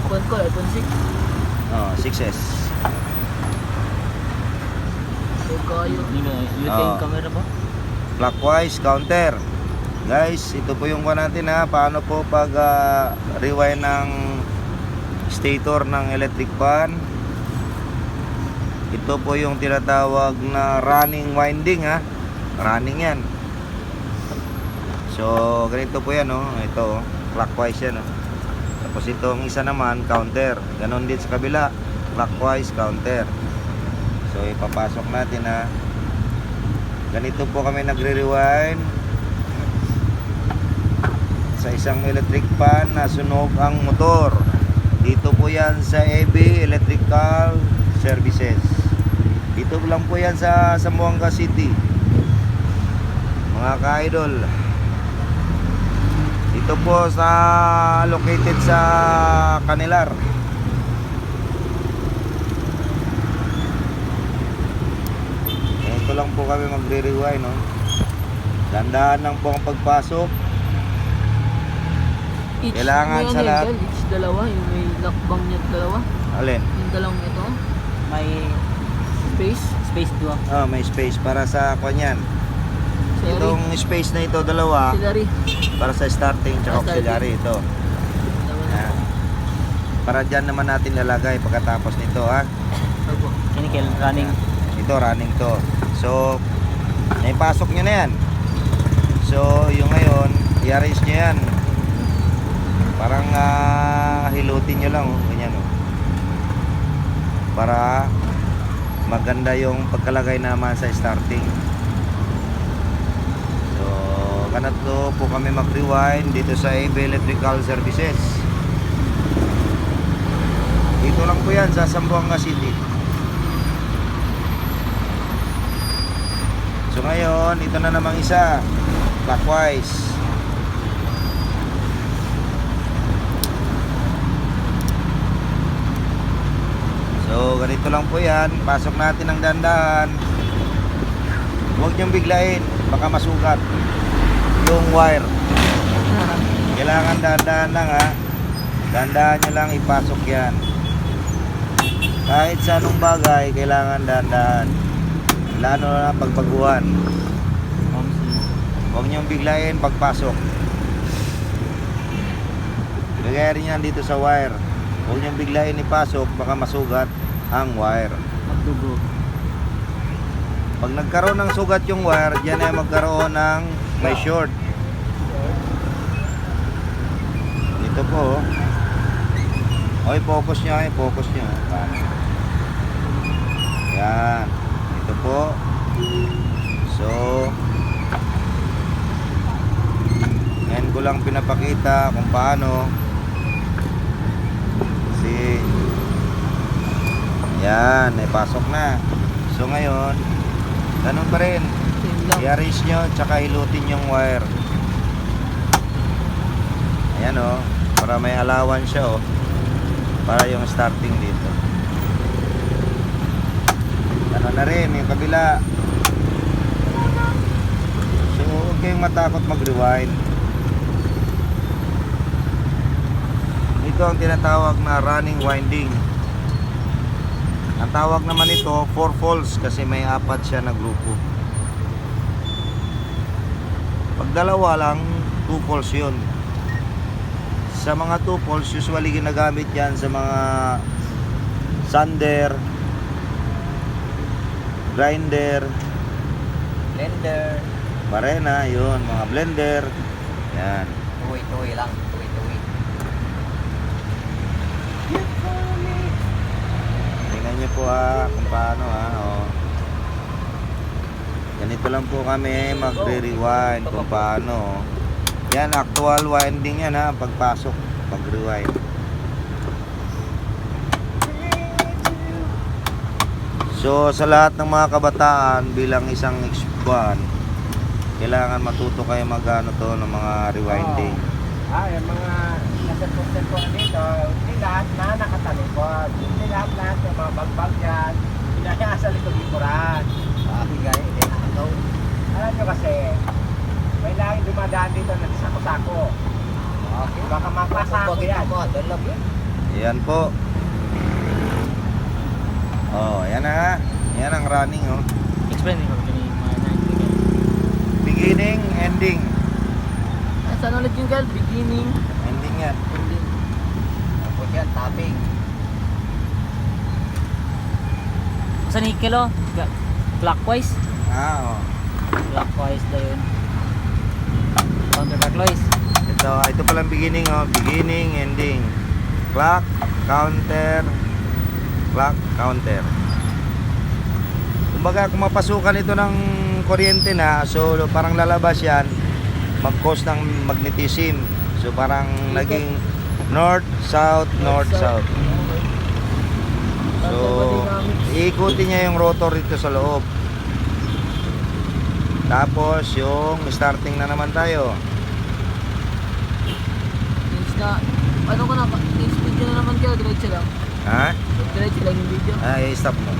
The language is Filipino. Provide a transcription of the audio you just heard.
iPhone ko, iPhone 6. Oh, 6S. So kayo, yung camera ba? Clockwise, counter. Guys, ito po yung kuha natin ha. Paano po pag rewind ng stator ng electric fan. Ito po yung tinatawag na running winding ha. Running yan. So, ganito po yan oh. Ito oh, clockwise yan oh. Tapos itong isa naman, counter. Ganon din sa kabila, clockwise, counter. So, ipapasok natin ha. Ganito po kami nagre-rewind sa isang electric fan na sunog ang motor. Dito po yan sa AB Electrical Services. Dito lang po yan sa Zamboanga City, mga ka-idol. Dito po sa located sa Canilar. Ito lang po kami magre-rewind no? Dandahan lang po ang pagpasok. Kailangan sa lahat. Each dalawa, yung may lakbang niya dalawa. Alin? Yung dalawang ito. May space. Space doon. Oh, may space para sa kanyan. Itong space na ito, dalawa. Auxiliary. Para sa starting tsaka auxiliary ito. Yan. Para dyan naman natin lalagay pagkatapos nito ha. Chemical running. Ito running to. So, naipasok nyo na yan. So, yung ngayon, i-arrange nyo yan. Parang hilutin nyo lang oh. Ganyan oh. Para maganda yung pagkalagay naman sa starting. So, ganito po kami mag-rewind dito sa AB Electrical Services. Dito lang po yan sa Zamboanga City. So ngayon, ito na namang isa, clockwise. So ganito lang po yan. Pasok natin ang dandahan. Huwag niyong biglain, baka masugat yung wire. Kailangan dandahan lang ha. Dandahan nyo lang ipasok yan. Kahit sa anong bagay, kailangan dandahan. Lalo na pagbaguhan. Huwag niyong biglain pagpasok. Kagaya rin yan dito sa wire. Huwag niyong biglain ipasok, baka masugat ang wire. Magdugo. Pag nagkaroon ng sugat yung wire, dyan ay magkaroon ng may short. Dito po. Okay, focus nyo. Focus nyo. Yan. Ito po. So, ngayon ko lang pinapakita kung paano. Yan, ipasok na. So ngayon, ganun pa rin. I-arrange nyo, tsaka hilutin yung wire. Ayan o, para may alawan siya o. Para yung starting dito. Ganun na rin, yung kabila. So huwag kayong matakot mag-rewind. Ito ang tinatawag na running winding. Ang tawag naman ito 4 poles kasi may 4 siya na grupo. Pag dalawa lang, 2 poles yun. Sa mga 2 poles, usually ginagamit yan sa mga sander, grinder, Blender. barena, yun, mga blender. Yan. Tuwi-tuwi lang. Tuwi-tuwi. Tingnan nyo po kung paano oh. Ganito lang po kami magre-rewind kung paano. Yan, actual winding yan pagpasok, pag-rewind. So sa lahat ng mga kabataan bilang isang expat, kailangan matuto kayo magano to ng mga rewinding. Yung mga nasa-sentro dito, hindi lahat na nakatalikod. Hindi lahat ng mga bagbag yan, pinaya sa likod likuran. Gaya din ako. Alam nyo kasi, may lagi dumadaan dito na sako-sako. Okay. Baka mapasa ko yan. Ayan po. Oh, ayan na. Ayan ang running, oh. Explain mo kung yung mga nag-jingle. Beginning, ending. Saan ulit jingle? Beginning. Ending yan. Ending. Tapos yan, tapping. Sa nickel oh. Clockwise. Ah, oh. Clockwise daw yun. Counterclockwise. Ito palang beginning, oh. Beginning, ending. Clock, counter, clock, counter. Kumbaga, kung mapasukan ito ng kuryente na, so parang lalabas yan, mag-cause ng magnetism. So parang naging north, south, north, south. So, iikutin niya yung rotor dito sa loob. Tapos, yung starting na naman tayo. Means na, ano ko na, next video na naman kayo, diretso lang. Ha? Diretso lang yung video. Ay, stop mo.